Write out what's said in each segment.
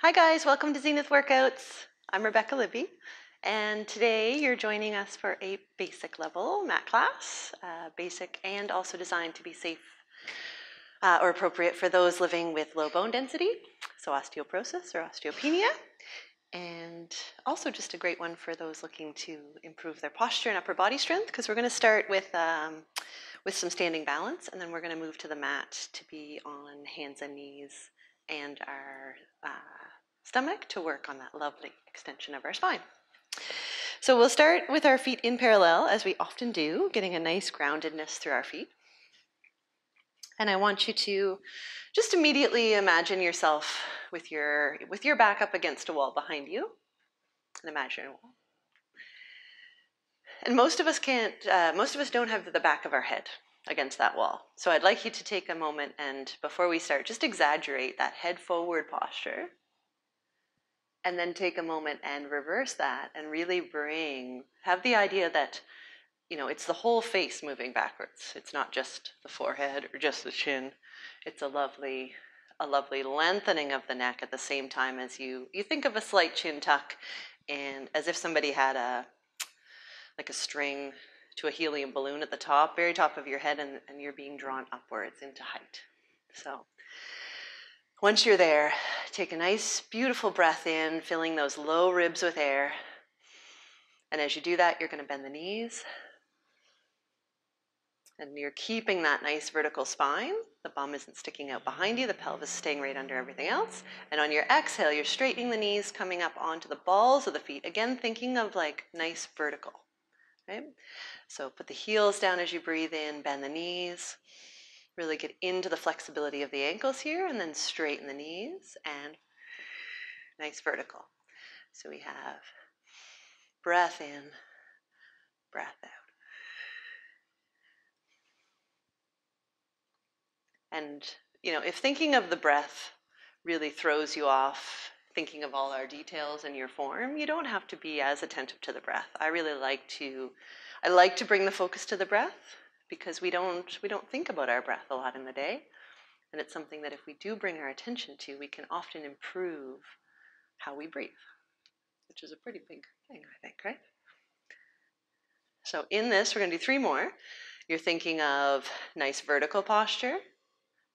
Hi guys, welcome to Zenith Workouts. I'm Rebecca Libby, and today you're joining us for a basic level mat class, basic and also designed to be safe or appropriate for those living with low bone density, so osteoporosis or osteopenia, and also just a great one for those looking to improve their posture and upper body strength, because we're going to start with some standing balance, and then we're going to move to the mat to be on hands and knees and our stomach to work on that lovely extension of our spine. So we'll start with our feet in parallel, as we often do, getting a nice groundedness through our feet. And I want you to just immediately imagine yourself with your back up against a wall behind you, an imaginary wall. And most of us don't have the back of our head against that wall. So I'd like you to take a moment and, before we start, just exaggerate that head forward posture. And then take a moment and reverse that and really have the idea that, it's the whole face moving backwards. It's not just the forehead or just the chin. It's a lovely lengthening of the neck at the same time as you think of a slight chin tuck, and as if somebody had a string to a helium balloon at the top, very top of your head, and you're being drawn upwards into height. So once you're there, take a nice, beautiful breath in, filling those low ribs with air. And as you do that, you're going to bend the knees. And you're keeping that nice vertical spine. The bum isn't sticking out behind you. The pelvis is staying right under everything else. And on your exhale, you're straightening the knees, coming up onto the balls of the feet. Again, thinking of like nice vertical. Right? So put the heels down as you breathe in, bend the knees. Really get into the flexibility of the ankles here, and then straighten the knees and nice vertical. So we have breath in, breath out. And, if thinking of the breath really throws you off, thinking of all our details in your form, you don't have to be as attentive to the breath. I like to bring the focus to the breath, because we don't think about our breath a lot in the day. And it's something that if we do bring our attention to, we can often improve how we breathe, which is a pretty big thing, I think, right? So in this, we're going to do 3 more. You're thinking of nice vertical posture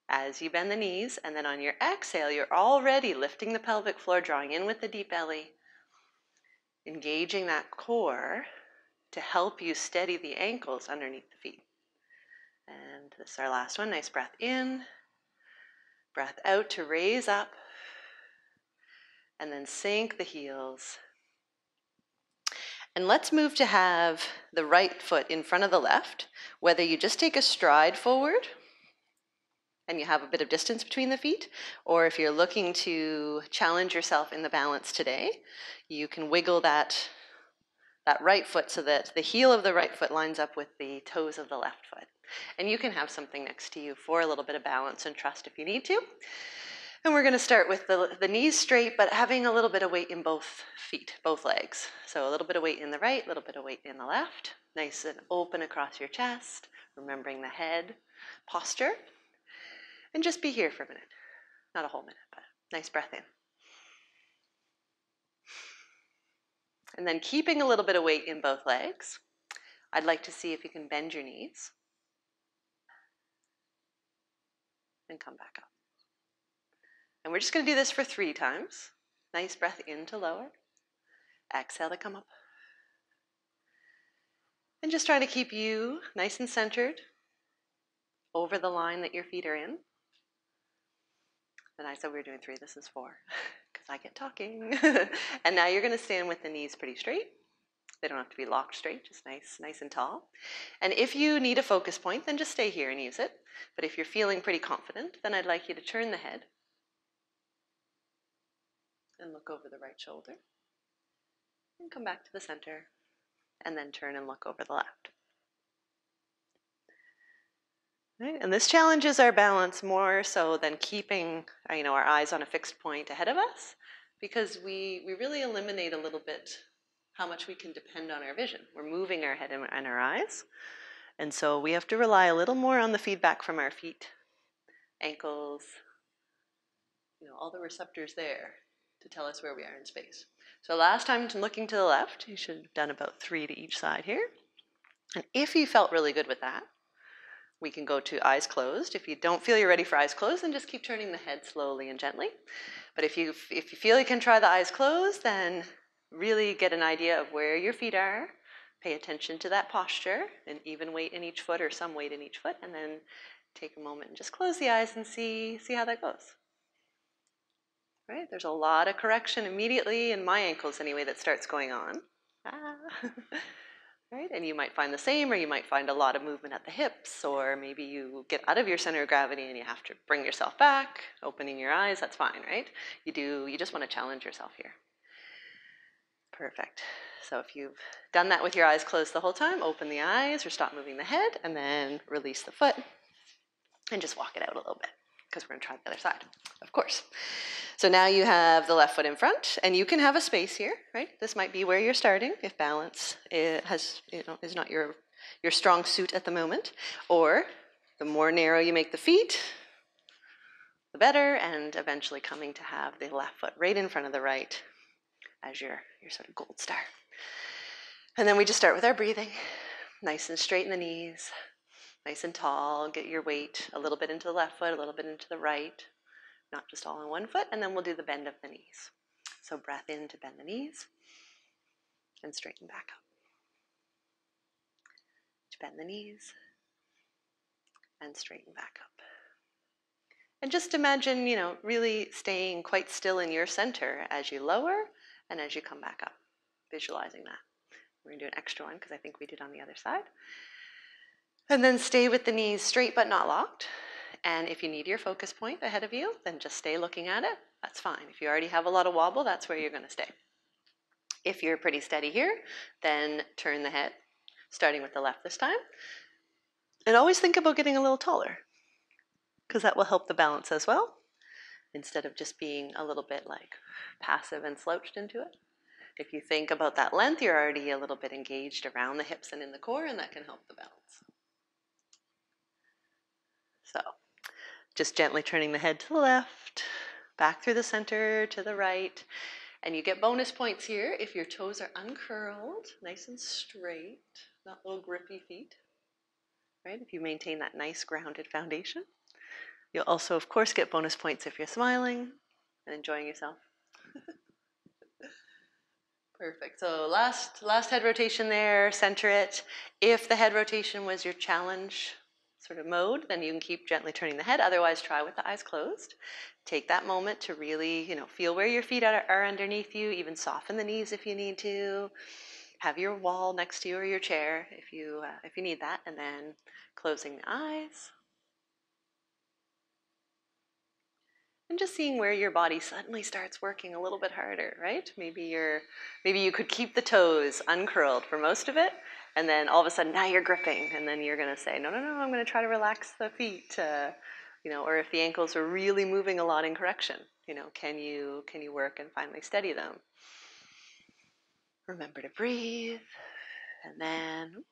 as you bend the knees, and then on your exhale, you're already lifting the pelvic floor, drawing in with the deep belly, engaging that core to help you steady the ankles underneath the feet. And this is our last one. Nice breath in, breath out to raise up, and then sink the heels. And let's move to have the right foot in front of the left, whether you just take a stride forward and you have a bit of distance between the feet, or if you're looking to challenge yourself in the balance today, you can wiggle that right foot so that the heel of the right foot lines up with the toes of the left foot. And you can have something next to you for a little bit of balance and trust if you need to. And we're going to start with the knees straight, but having a little bit of weight in both feet, both legs. So a little bit of weight in the right, a little bit of weight in the left. Nice and open across your chest, remembering the head posture. And just be here for a minute. Not a whole minute, but nice breath in. And then keeping a little bit of weight in both legs, I'd like to see if you can bend your knees and come back up. And we're just going to do this for 3 times. Nice breath in to lower. Exhale to come up. And just trying to keep you nice and centered over the line that your feet are in. And I said we were doing 3, this is 4, because I get talking. And now you're going to stand with the knees pretty straight. They don't have to be locked straight, just nice and tall. And if you need a focus point, then just stay here and use it. But if you're feeling pretty confident, then I'd like you to turn the head and look over the right shoulder. And come back to the center, and then turn and look over the left. Right? And this challenges our balance more so than keeping our eyes on a fixed point ahead of us, because we really eliminate a little bit how much we can depend on our vision. We're moving our head and our eyes, and so we have to rely a little more on the feedback from our feet, ankles, all the receptors there to tell us where we are in space. So last time looking to the left, you should have done about 3 to each side here. And if you felt really good with that, we can go to eyes closed. If you don't feel you're ready for eyes closed, then just keep turning the head slowly and gently. But if you feel you can try the eyes closed, then really get an idea of where your feet are. Pay attention to that posture, and even weight in each foot or some weight in each foot, and then take a moment and just close the eyes and see how that goes. Right? There's a lot of correction immediately in my ankles anyway that starts going on. Right? And you might find the same, or you might find a lot of movement at the hips, or maybe you get out of your center of gravity and you have to bring yourself back, opening your eyes. That's fine, right? You just want to challenge yourself here. Perfect. So if you've done that with your eyes closed the whole time, open the eyes or stop moving the head, and then release the foot and just walk it out a little bit, because we're going to try the other side, of course. So now you have the left foot in front, and you can have a space here, right? This might be where you're starting if balance is not your strong suit at the moment, or the more narrow you make the feet, the better, and eventually coming to have the left foot right in front of the right as your sort of gold star. And then we just start with our breathing, nice and straight in the knees, nice and tall. Get your weight a little bit into the left foot, a little bit into the right, not just all on one foot, and then we'll do the bend of the knees. So breath in to bend the knees and straighten back up. To bend the knees and straighten back up. And just imagine, really staying quite still in your center as you lower and as you come back up, visualizing that. We're going to do an extra one because I think we did on the other side. And then stay with the knees straight but not locked. And if you need your focus point ahead of you, then just stay looking at it. That's fine. If you already have a lot of wobble, that's where you're going to stay. If you're pretty steady here, then turn the head, starting with the left this time. And always think about getting a little taller, because that will help the balance as well, instead of just being a little bit like passive and slouched into it. If you think about that length, you're already a little bit engaged around the hips and in the core, and that can help the balance. So just gently turning the head to the left, back through the center to the right. And you get bonus points here if your toes are uncurled, nice and straight, not little grippy feet. Right? If you maintain that nice grounded foundation. You'll also, of course, get bonus points if you're smiling and enjoying yourself. Perfect. So last head rotation there, center it. If the head rotation was your challenge sort of mode, then you can keep gently turning the head. Otherwise, try with the eyes closed. Take that moment to really, feel where your feet are underneath you. Even soften the knees if you need to. Have your wall next to you or your chair if you need that. And then closing the eyes. And just seeing where your body suddenly starts working a little bit harder, right? Maybe you could keep the toes uncurled for most of it, and then all of a sudden now you're gripping, and then you're going to say, no, I'm going to try to relax the feet, or if the ankles are really moving a lot in correction, can you work and finally steady them? Remember to breathe, and then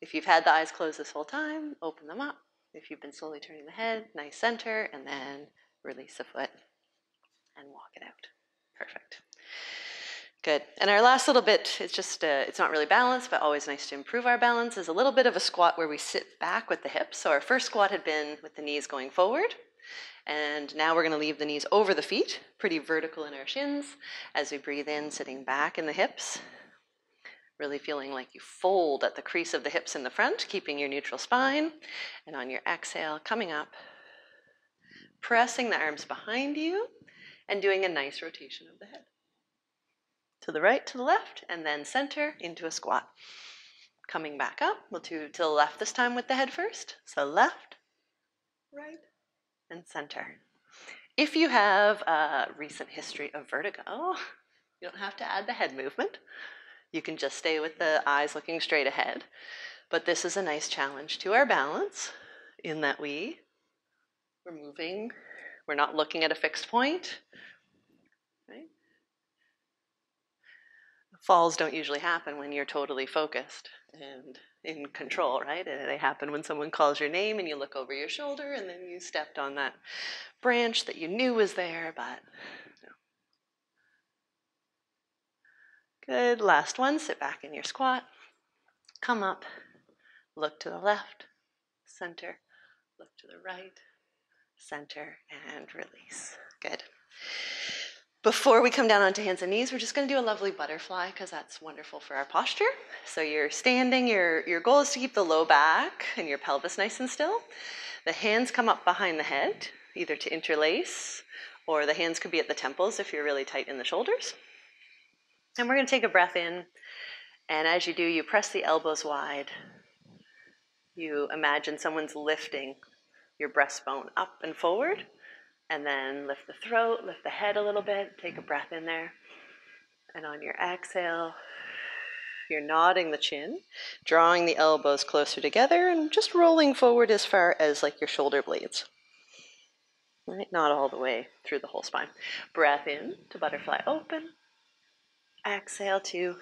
if you've had the eyes closed this whole time, open them up. If you've been slowly turning the head, nice center, and then release the foot and walk it out. Perfect. Good. And our last little bit, it's not really balanced, but always nice to improve our balance, is a little bit of a squat where we sit back with the hips. So our first squat had been with the knees going forward. And now we're going to leave the knees over the feet, pretty vertical in our shins. As we breathe in, sitting back in the hips. Really feeling like you fold at the crease of the hips in the front, keeping your neutral spine. And on your exhale, coming up, pressing the arms behind you, and doing a nice rotation of the head. To the right, to the left, and then center into a squat. Coming back up, we'll do to the left this time with the head first. So left, right, and center. If you have a recent history of vertigo, you don't have to add the head movement. You can just stay with the eyes looking straight ahead. But this is a nice challenge to our balance in that we're moving. We're not looking at a fixed point. Right? Falls don't usually happen when you're totally focused and in control, right? They happen when someone calls your name and you look over your shoulder and then you stepped on that branch that you knew was there, but Good. Last one, sit back in your squat. Come up, look to the left, center, look to the right, center, and release. Good. Before we come down onto hands and knees, we're just going to do a lovely butterfly because that's wonderful for our posture. So you're standing, your goal is to keep the low back and your pelvis nice and still. The hands come up behind the head, either to interlace, or the hands could be at the temples if you're really tight in the shoulders. And we're going to take a breath in, and as you do, you press the elbows wide. You imagine someone's lifting your breastbone up and forward, and then lift the throat, lift the head a little bit, take a breath in there. And on your exhale, you're nodding the chin, drawing the elbows closer together, and just rolling forward as far as like your shoulder blades. Right? Not all the way through the whole spine. Breath in to butterfly open. Exhale to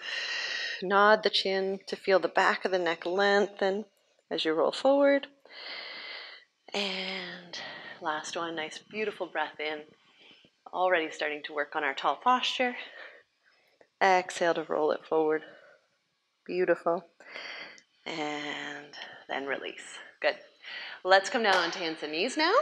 nod the chin to feel the back of the neck lengthen as you roll forward. And last one, nice beautiful breath in. Already starting to work on our tall posture. Exhale to roll it forward. Beautiful. And then release. Good. Let's come down onto hands and knees now.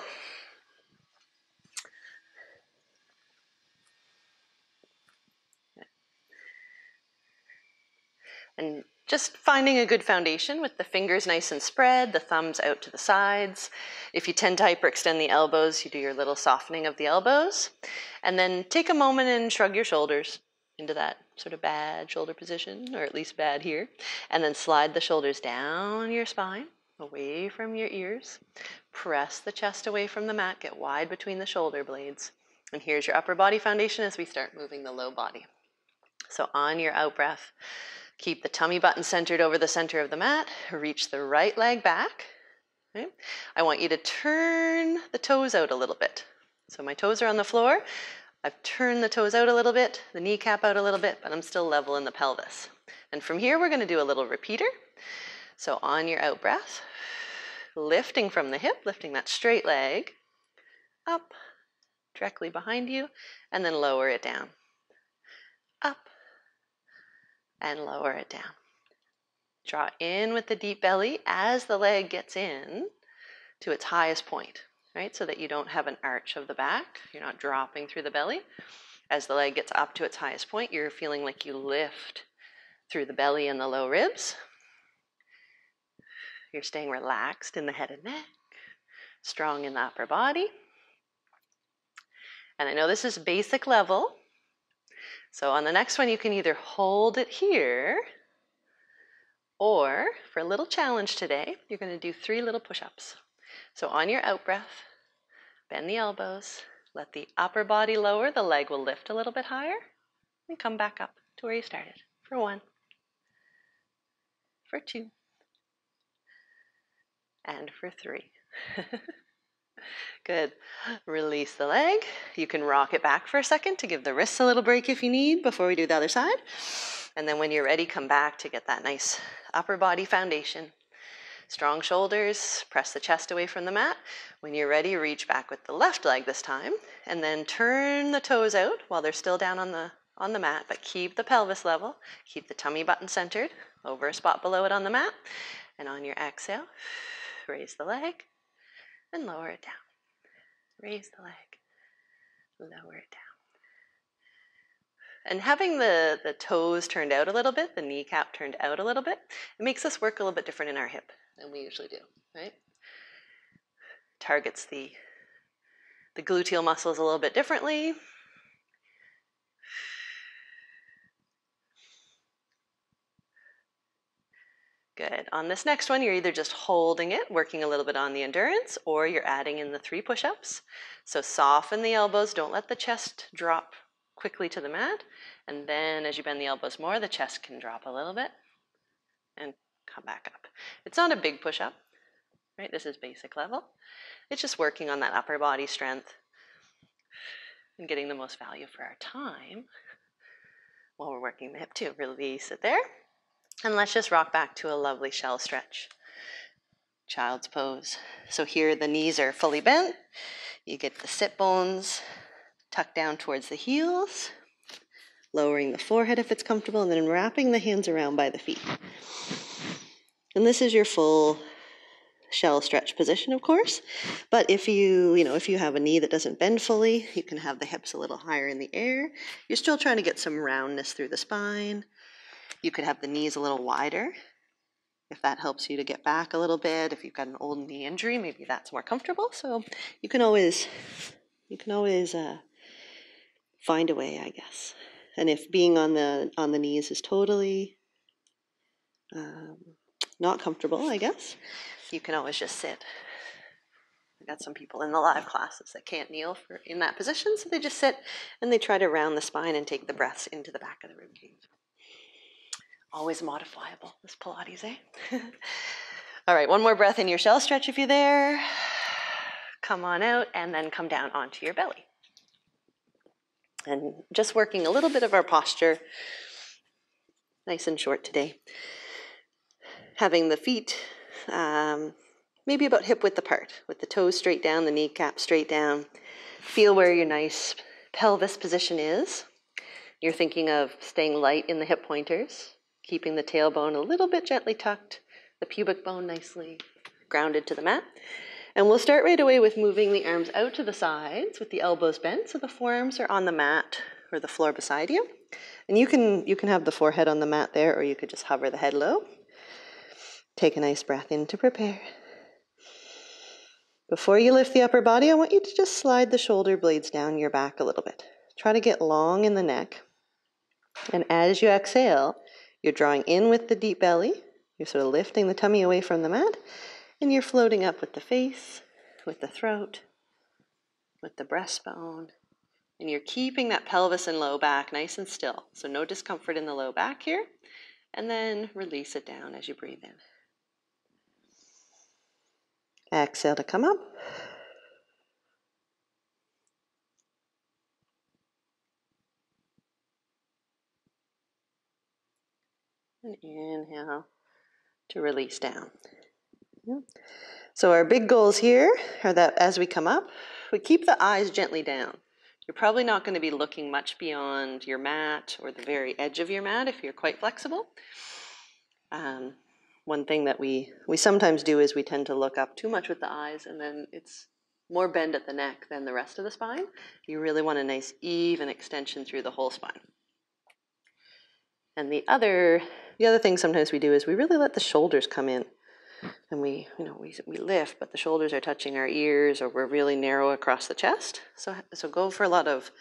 And just finding a good foundation with the fingers nice and spread, the thumbs out to the sides. If you tend to hyperextend the elbows, you do your little softening of the elbows. And then take a moment and shrug your shoulders into that sort of bad shoulder position, or at least bad here. And then slide the shoulders down your spine, away from your ears. Press the chest away from the mat, get wide between the shoulder blades. And here's your upper body foundation as we start moving the low body. So on your out breath, keep the tummy button centered over the center of the mat. Reach the right leg back. Okay? I want you to turn the toes out a little bit. So my toes are on the floor. I've turned the toes out a little bit, the kneecap out a little bit, but I'm still level in the pelvis. And from here, we're going to do a little repeater. So on your out breath, lifting from the hip, lifting that straight leg up, directly behind you, and then lower it down. Up, and lower it down. Draw in with the deep belly as the leg gets in to its highest point, right? So that you don't have an arch of the back. You're not dropping through the belly. As the leg gets up to its highest point, you're feeling like you lift through the belly and the low ribs. You're staying relaxed in the head and neck, strong in the upper body. And I know this is basic level. So on the next one, you can either hold it here, or for a little challenge today, you're going to do 3 little push-ups. So on your out breath, bend the elbows, let the upper body lower, the leg will lift a little bit higher, and come back up to where you started. For 1, for 2, and for 3. Good. Release the leg. You can rock it back for a second to give the wrists a little break if you need before we do the other side. And then when you're ready, come back to get that nice upper body foundation. Strong shoulders, press the chest away from the mat. When you're ready, reach back with the left leg this time, and then turn the toes out while they're still down on the mat, but keep the pelvis level, keep the tummy button centered over a spot below it on the mat. And on your exhale, raise the leg and lower it down. Raise the leg, lower it down. And having the toes turned out a little bit, the kneecap turned out a little bit, it makes us work a little bit different in our hip than we usually do, right? Targets the gluteal muscles a little bit differently. Good. On this next one, you're either just holding it, working a little bit on the endurance, or you're adding in the 3 push-ups. So soften the elbows, don't let the chest drop quickly to the mat. And then as you bend the elbows more, the chest can drop a little bit and come back up. It's not a big push-up, right? This is basic level. It's just working on that upper body strength and getting the most value for our time while we're working the hip too. Release it there. And let's just rock back to a lovely shell stretch. Child's pose. So here the knees are fully bent. You get the sit bones tucked down towards the heels. lowering the forehead if it's comfortable, and then wrapping the hands around by the feet. And this is your full shell stretch position, of course. But if if you have a knee that doesn't bend fully, you can have the hips a little higher in the air. You're still trying to get some roundness through the spine. You could have the knees a little wider if that helps you to get back a little bit. If you've got an old knee injury, maybe that's more comfortable. So you can always find a way, I guess. And if being on the knees is totally not comfortable, I guess, you can always just sit. I got some people in the live classes that can't kneel in that position, so they just sit and they try to round the spine and take the breaths into the back of the rib cage. Always modifiable, this Pilates, eh? All right, one more breath in your shell stretch if you're there. Come on out and then come down onto your belly. And just working a little bit of our posture, nice and short today. Having the feet maybe about hip width apart, with the toes straight down, the kneecap straight down. Feel where your nice pelvis position is. You're thinking of staying light in the hip pointers, keeping the tailbone a little bit gently tucked, the pubic bone nicely grounded to the mat. And we'll start right away with moving the arms out to the sides with the elbows bent so the forearms are on the mat or the floor beside you. And you can have the forehead on the mat there, or you could just hover the head low. Take a nice breath in to prepare. Before you lift the upper body, I want you to just slide the shoulder blades down your back a little bit. Try to get long in the neck. And as you exhale, you're drawing in with the deep belly. You're sort of lifting the tummy away from the mat. And you're floating up with the face, with the throat, with the breastbone. And you're keeping that pelvis and low back nice and still. So no discomfort in the low back here. And then release it down as you breathe in. Exhale to come up. And inhale to release down. So our big goals here are that as we come up, we keep the eyes gently down. You're probably not going to be looking much beyond your mat or the very edge of your mat if you're quite flexible. One thing that we sometimes do is we tend to look up too much with the eyes, and then it's more bend at the neck than the rest of the spine. You really want a nice even extension through the whole spine. And the other thing sometimes we do is we really let the shoulders come in. And we lift, but the shoulders are touching our ears, or we're really narrow across the chest. So go for a lot of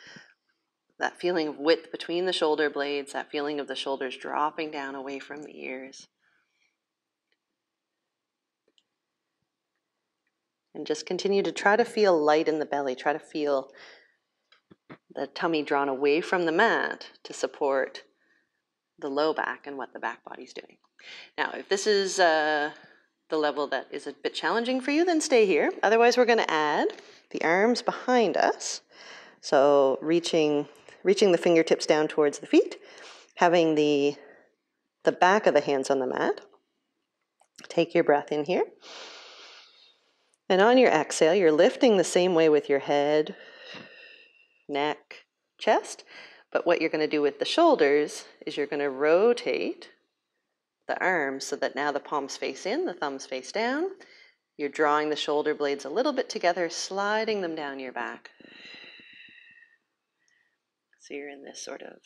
that feeling of width between the shoulder blades, that feeling of the shoulders dropping down away from the ears. And just continue to try to feel light in the belly. Try to feel the tummy drawn away from the mat to support the low back and what the back body's doing. Now, if this is the level that is a bit challenging for you, then stay here. Otherwise, we're going to add the arms behind us. So reaching the fingertips down towards the feet, having the back of the hands on the mat. Take your breath in here. And on your exhale, you're lifting the same way with your head, neck, chest. But what you're going to do with the shoulders is you're going to rotate the arms so that now the palms face in, the thumbs face down. You're drawing the shoulder blades a little bit together, sliding them down your back. So you're in this sort of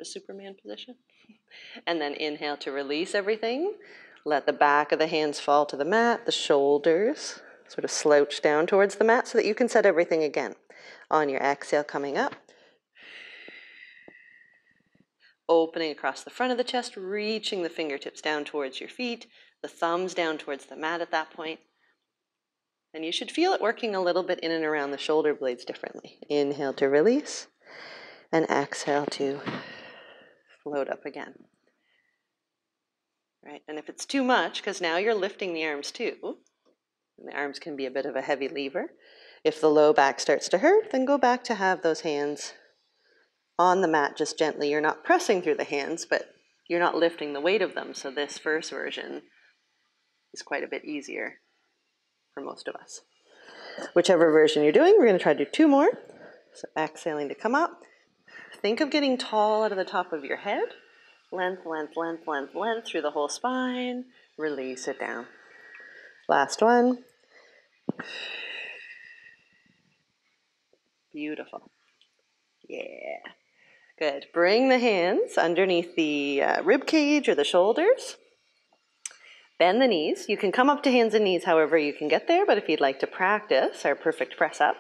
Superman position. And then inhale to release everything. Let the back of the hands fall to the mat, the shoulders sort of slouch down towards the mat so that you can set everything again. On your exhale, coming up. Opening across the front of the chest, reaching the fingertips down towards your feet, the thumbs down towards the mat at that point. And you should feel it working a little bit in and around the shoulder blades differently. Inhale to release, and exhale to float up again. Right? And if it's too much, because now you're lifting the arms too, and the arms can be a bit of a heavy lever. If the low back starts to hurt, then go back to have those hands on the mat just gently. You're not pressing through the hands, but you're not lifting the weight of them. So this first version is quite a bit easier for most of us. Whichever version you're doing, we're going to try to do two more. So exhaling to come up, Think of getting tall out of the top of your head. Length, length, length, length, length through the whole spine. Release it down. Last one. Beautiful. Yeah. Good. Bring the hands underneath the rib cage or the shoulders. Bend the knees. You can come up to hands and knees however you can get there, but if you'd like to practice our perfect press up,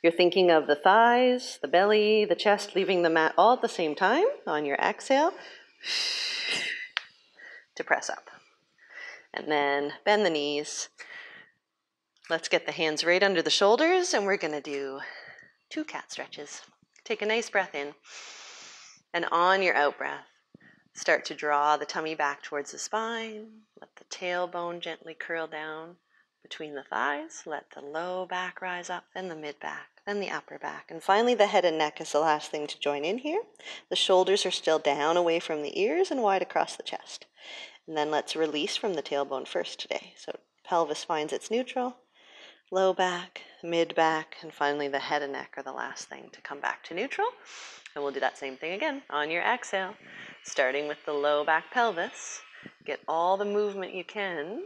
you're thinking of the thighs, the belly, the chest, leaving the mat all at the same time on your exhale to press up. And then bend the knees. Let's get the hands right under the shoulders, and we're going to do 2 cat stretches. Take a nice breath in, and on your out breath, start to draw the tummy back towards the spine. Let the tailbone gently curl down between the thighs. Let the low back rise up, then the mid back, then the upper back. And finally, the head and neck is the last thing to join in here. The shoulders are still down away from the ears and wide across the chest. And then let's release from the tailbone first today. So pelvis finds its neutral, low back, mid back, and finally the head and neck are the last thing to come back to neutral. And we'll do that same thing again on your exhale, starting with the low back pelvis. Get all the movement you can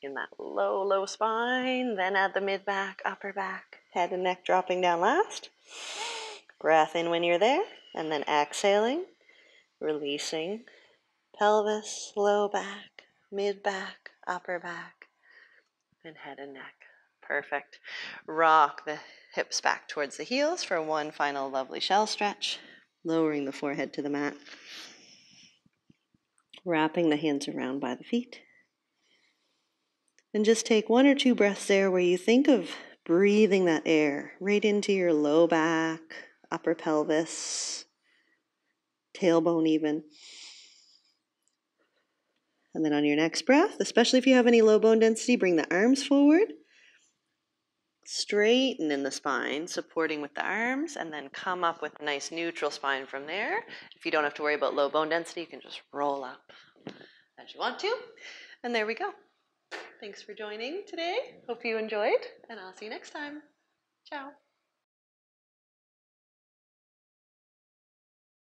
in that low, low spine, then add the mid back, upper back, head and neck dropping down last. Breath in when you're there, and then exhaling, releasing pelvis, low back, mid back, upper back, and head and neck. Perfect. Rock the hips back towards the heels for one final lovely shell stretch, lowering the forehead to the mat, wrapping the hands around by the feet. And just take 1 or 2 breaths there where you think of breathing that air right into your low back, upper pelvis, tailbone even. And then on your next breath, especially if you have any low bone density, bring the arms forward. Straighten in the spine, supporting with the arms, and then come up with a nice neutral spine from there. If you don't have to worry about low bone density, you can just roll up as you want to. And there we go. Thanks for joining today. Hope you enjoyed, and I'll see you next time. Ciao.